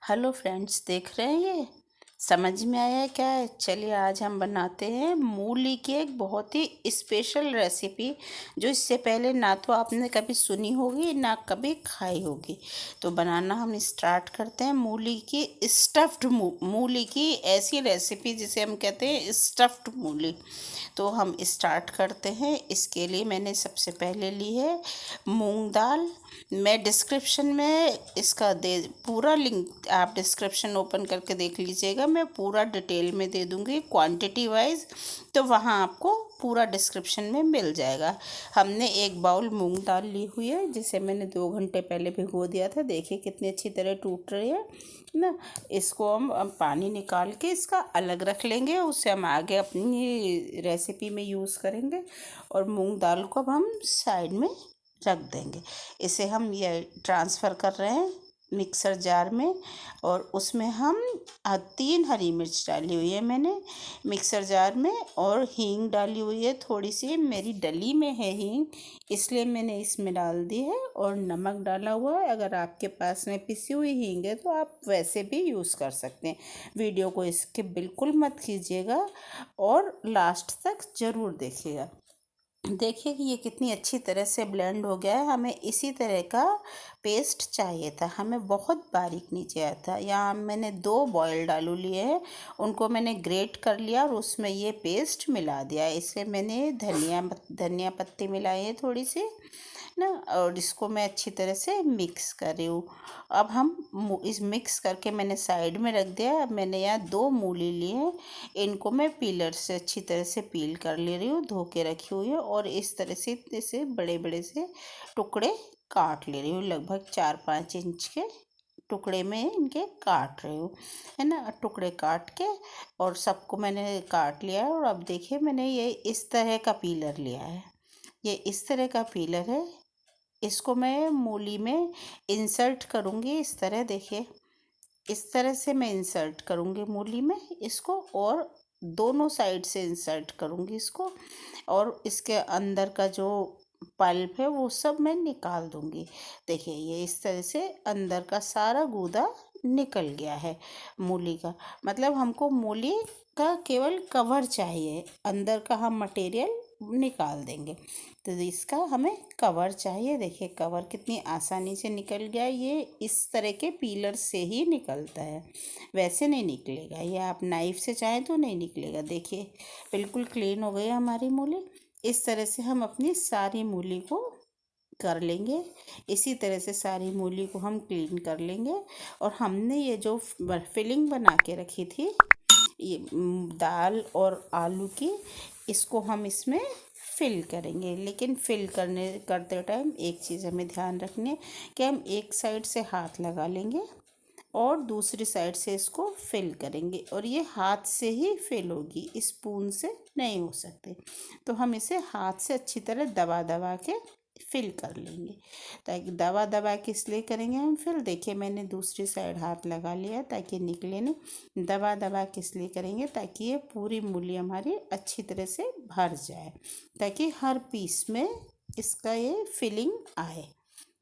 Hello friends, देख रहे हैं ये समझ में आया है क्या है? चलिए आज हम बनाते हैं मूली की एक बहुत ही स्पेशल रेसिपी जो इससे पहले ना तो आपने कभी सुनी होगी ना कभी खाई होगी। तो बनाना हम स्टार्ट करते हैं। मूली की स्टफ्ड मूली की ऐसी रेसिपी जिसे हम कहते हैं स्टफ्ड मूली। तो हम स्टार्ट करते हैं। इसके लिए मैंने सबसे पहले ली है मूंग दाल। मैं डिस्क्रिप्शन में इसका दे पूरा लिंक, आप डिस्क्रिप्शन ओपन करके देख लीजिएगा। मैं पूरा डिटेल में दे दूँगी क्वांटिटी वाइज, तो वहाँ आपको पूरा डिस्क्रिप्शन में मिल जाएगा। हमने एक बाउल मूंग दाल ली हुई है जिसे मैंने 2 घंटे पहले भिगो दिया था। देखिए कितनी अच्छी तरह टूट रही है ना। इसको हम अब पानी निकाल के इसका अलग रख लेंगे, उससे हम आगे अपनी रेसिपी में यूज़ करेंगे। और मूंग दाल को अब हम साइड में रख देंगे। इसे हम ये ट्रांसफ़र कर रहे हैं मिक्सर जार में, और उसमें हम 3 हरी मिर्च डाली हुई है मैंने मिक्सर जार में, और हींग डाली हुई है थोड़ी सी। मेरी डली में है हींग, इसलिए मैंने इसमें डाल दी है। और नमक डाला हुआ है। अगर आपके पास में पिसी हुई हींग है तो आप वैसे भी यूज़ कर सकते हैं। वीडियो को इसके बिल्कुल मत कीजिएगा और लास्ट तक ज़रूर देखिएगा। देखिए कि ये कितनी अच्छी तरह से ब्लेंड हो गया है। हमें इसी तरह का पेस्ट चाहिए था, हमें बहुत बारीक नहीं चाहिए था। यहाँ मैंने 2 बॉयल आलू लिए हैं, उनको मैंने ग्रेट कर लिया और उसमें ये पेस्ट मिला दिया। इसमें मैंने धनिया पत्ती मिलाई है थोड़ी सी ना, और इसको मैं अच्छी तरह से मिक्स कर रही हूँ। अब हम इस मिक्स करके मैंने साइड में रख दिया। अब मैंने यहाँ 2 मूली लिए हैं, इनको मैं पीलर से अच्छी तरह से पील कर ले रही हूँ, धो के रखी हुई है। और इस तरह से इसे बड़े बड़े से टुकड़े काट ले रही हूँ, लगभग 4-5 इंच के टुकड़े में इनके काट रही हूँ, है ना। टुकड़े काट के और सबको मैंने काट लिया है। और अब देखिए मैंने ये इस तरह का पीलर लिया है, ये इस तरह का पीलर है। इसको मैं मूली में इंसर्ट करूँगी इस तरह, देखिए इस तरह से मैं इंसर्ट करूँगी मूली में इसको, और दोनों साइड से इंसर्ट करूँगी इसको। और इसके अंदर का जो पल्प है वो सब मैं निकाल दूँगी। देखिए ये इस तरह से अंदर का सारा गूदा निकल गया है मूली का। मतलब हमको मूली का केवल कवर चाहिए, अंदर का हम मटेरियल निकाल देंगे। तो इसका हमें कवर चाहिए। देखिए कवर कितनी आसानी से निकल गया। ये इस तरह के पीलर से ही निकलता है, वैसे नहीं निकलेगा। ये आप नाइफ से चाहें तो नहीं निकलेगा। देखिए बिल्कुल क्लीन हो गई हमारी मूली। इस तरह से हम अपनी सारी मूली को कर लेंगे। इसी तरह से सारी मूली को हम क्लीन कर लेंगे। और हमने ये जो फिलिंग बना के रखी थी ये दाल और आलू की, इसको हम इसमें फिल करेंगे। लेकिन फिल करते टाइम एक चीज़ हमें ध्यान रखनी है कि हम एक साइड से हाथ लगा लेंगे और दूसरी साइड से इसको फिल करेंगे। और ये हाथ से ही फिल होगी, स्पून से नहीं हो सकते। तो हम इसे हाथ से अच्छी तरह दबा दबा के फिल कर लेंगे। ताकि दबा दबा के इसलिए करेंगे हम फिल, देखिए मैंने दूसरी साइड हाथ लगा लिया ताकि निकले नहीं। दबा दबा के इसलिए करेंगे ताकि ये पूरी मूली हमारी अच्छी तरह से भर जाए, ताकि हर पीस में इसका ये फिलिंग आए।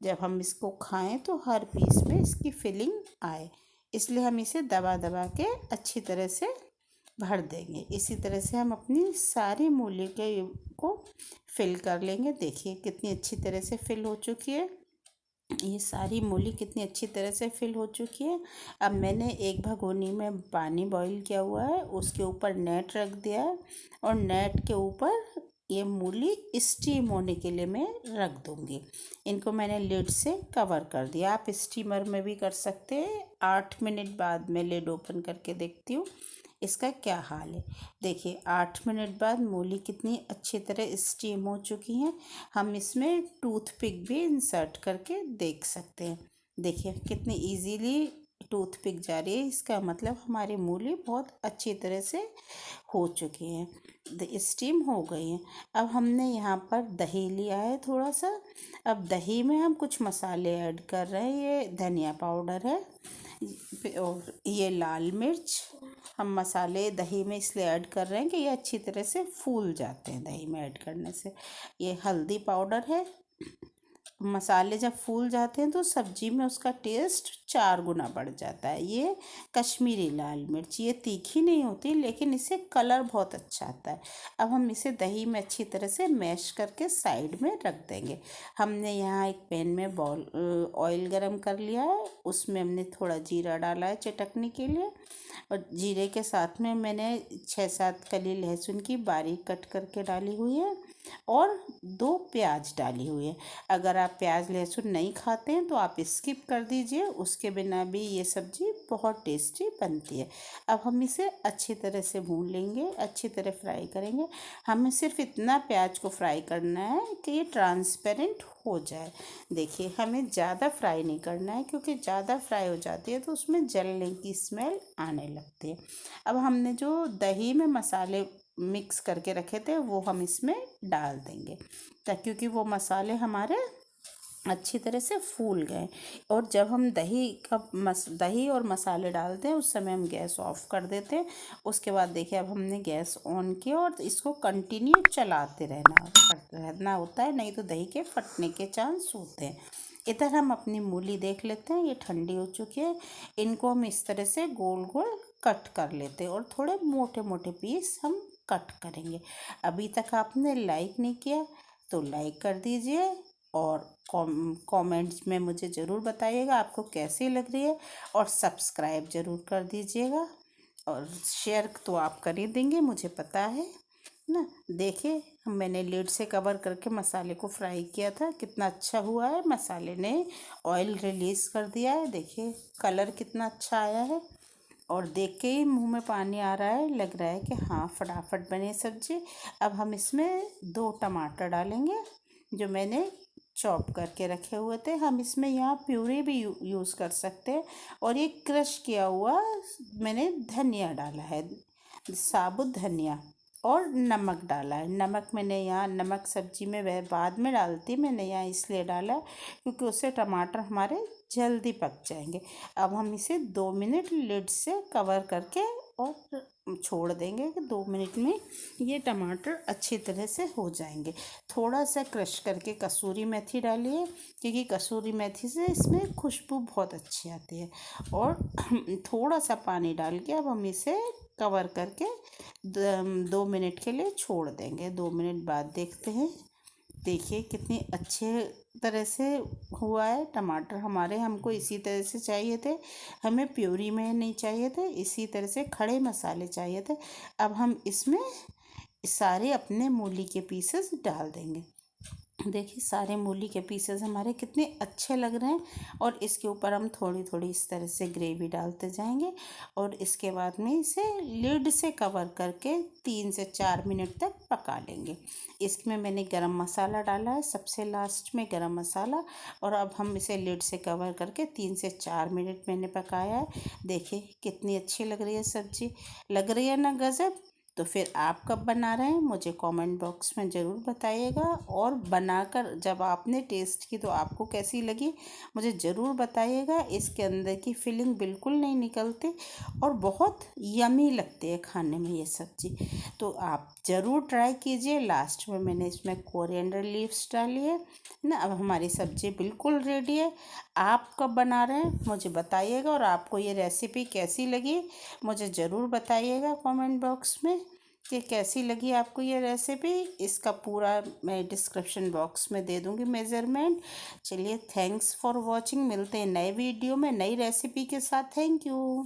जब हम इसको खाएं तो हर पीस में इसकी फिलिंग आए, इसलिए हम इसे दबा दबा के अच्छी तरह से भर देंगे। इसी तरह से हम अपनी सारी मूली के को फिल कर लेंगे। देखिए कितनी अच्छी तरह से फिल हो चुकी है ये सारी मूली, कितनी अच्छी तरह से फिल हो चुकी है। अब मैंने एक भगोनी में पानी बॉईल किया हुआ है, उसके ऊपर नेट रख दिया है, और नेट के ऊपर ये मूली स्टीम होने के लिए मैं रख दूँगी। इनको मैंने लिड से कवर कर दिया। आप स्टीमर में भी कर सकते हैं। 8 मिनट बाद मैं लिड ओपन करके देखती हूँ इसका क्या हाल है। देखिए 8 मिनट बाद मूली कितनी अच्छी तरह स्टीम हो चुकी हैं। हम इसमें टूथपिक भी इंसर्ट करके देख सकते हैं। देखिए कितनी इजीली टूथपिक जा रही है, इसका मतलब हमारी मूली बहुत अच्छी तरह से हो चुकी हैं, स्टीम हो गई हैं। अब हमने यहाँ पर दही लिया है थोड़ा सा। अब दही में हम कुछ मसाले ऐड कर रहे हैं। ये धनिया पाउडर है और ये लाल मिर्च। हम मसाले दही में इसलिए ऐड कर रहे हैं कि ये अच्छी तरह से फूल जाते हैं दही में ऐड करने से। ये हल्दी पाउडर है। मसाले जब फूल जाते हैं तो सब्जी में उसका टेस्ट 4 गुना बढ़ जाता है। ये कश्मीरी लाल मिर्च, ये तीखी नहीं होती लेकिन इससे कलर बहुत अच्छा आता है। अब हम इसे दही में अच्छी तरह से मैश करके साइड में रख देंगे। हमने यहाँ एक पैन में ऑयल गरम कर लिया है, उसमें हमने थोड़ा जीरा डाला है चटकने के लिए, और जीरे के साथ में मैंने 6-7 कली लहसुन की बारीक कट करके डाली हुई है और 2 प्याज डाली हुई है। अगर आप प्याज लहसुन नहीं खाते हैं तो आप स्किप कर दीजिए, उसके बिना भी ये सब्ज़ी बहुत टेस्टी बनती है। अब हम इसे अच्छी तरह से भून लेंगे, अच्छी तरह फ्राई करेंगे। हमें सिर्फ इतना प्याज को फ्राई करना है कि ये ट्रांसपेरेंट हो जाए। देखिए, हमें ज़्यादा फ्राई नहीं करना है क्योंकि ज़्यादा फ्राई हो जाती है तो उसमें जलने की स्मेल आने लगती है। अब हमने जो दही में मसाले मिक्स करके रखे थे वो हम इसमें डाल देंगे, क्योंकि वो मसाले हमारे अच्छी तरह से फूल गए। और जब हम दही और मसाले डालते हैं उस समय हम गैस ऑफ कर देते हैं। उसके बाद देखिए, अब हमने गैस ऑन किया और इसको कंटिन्यू चलाते रहना होता है, नहीं तो दही के फटने के चांस होते हैं। इधर हम अपनी मूली देख लेते हैं, ये ठंडी हो चुकी है। इनको हम इस तरह से गोल गोल कट कर लेते हैं और थोड़े मोटे मोटे पीस हम कट करेंगे। अभी तक आपने लाइक नहीं किया तो लाइक कर दीजिए और कमेंट्स में मुझे ज़रूर बताइएगा आपको कैसी लग रही है, और सब्सक्राइब ज़रूर कर दीजिएगा, और शेयर तो आप कर ही देंगे मुझे पता है ना। देखिए, मैंने लिड से कवर करके मसाले को फ्राई किया था, कितना अच्छा हुआ है। मसाले ने ऑयल रिलीज़ कर दिया है, देखिए कलर कितना अच्छा आया है, और देख के ही मुंह में पानी आ रहा है, लग रहा है कि हाँ फटाफट बने सब्जी। अब हम इसमें 2 टमाटर डालेंगे जो मैंने चॉप करके रखे हुए थे। हम इसमें यहाँ प्यूरी भी यूज़ कर सकते हैं, और ये क्रश किया हुआ मैंने धनिया डाला है, साबुत धनिया, और नमक डाला है। नमक मैंने यहाँ, नमक सब्जी में वह बाद में डालती, मैंने यहाँ इसलिए डाला क्योंकि उससे टमाटर हमारे जल्दी पक जाएंगे। अब हम इसे 2 मिनट लिड से कवर करके और छोड़ देंगे कि 2 मिनट में ये टमाटर अच्छी तरह से हो जाएंगे। थोड़ा सा क्रश करके कसूरी मेथी डालिए, क्योंकि कसूरी मेथी से इसमें खुशबू बहुत अच्छी आती है। और थोड़ा सा पानी डाल के अब हम इसे कवर करके 2 मिनट के लिए छोड़ देंगे। 2 मिनट बाद देखते हैं। देखिए कितनी अच्छे तरह से हुआ है टमाटर हमारे, हमको इसी तरह से चाहिए थे, हमें प्यूरी में नहीं चाहिए थे, इसी तरह से खड़े मसाले चाहिए थे। अब हम इसमें सारे अपने मूली के पीसेस डाल देंगे। देखिए, सारे मूली के पीसेस हमारे कितने अच्छे लग रहे हैं, और इसके ऊपर हम थोड़ी थोड़ी इस तरह से ग्रेवी डालते जाएंगे, और इसके बाद में इसे लिड से कवर करके 3 से 4 मिनट तक पका लेंगे। इसमें मैंने गरम मसाला डाला है, सबसे लास्ट में गरम मसाला, और अब हम इसे लिड से कवर करके 3 से 4 मिनट मैंने पकाया है। देखिए कितनी अच्छी लग रही है सब्जी, लग रही है ना गज़ब। तो फिर आप कब बना रहे हैं मुझे कमेंट बॉक्स में ज़रूर बताइएगा, और बनाकर जब आपने टेस्ट की तो आपको कैसी लगी मुझे ज़रूर बताइएगा। इसके अंदर की फीलिंग बिल्कुल नहीं निकलती और बहुत यमी लगती है खाने में ये सब्ज़ी, तो आप ज़रूर ट्राई कीजिए। लास्ट में मैंने इसमें कोरिएंडर लीव्स डाली है ना। अब हमारी सब्ज़ी बिल्कुल रेडी है। आप कब बना रहे हैं मुझे बताइएगा, और आपको ये रेसिपी कैसी लगी मुझे ज़रूर बताइएगा कमेंट बॉक्स में कि कैसी लगी आपको ये रेसिपी। इसका पूरा मैं डिस्क्रिप्शन बॉक्स में दे दूँगी मेज़रमेंट। चलिए, थैंक्स फॉर वॉचिंग। मिलते हैं नए वीडियो में नई रेसिपी के साथ। Thank you.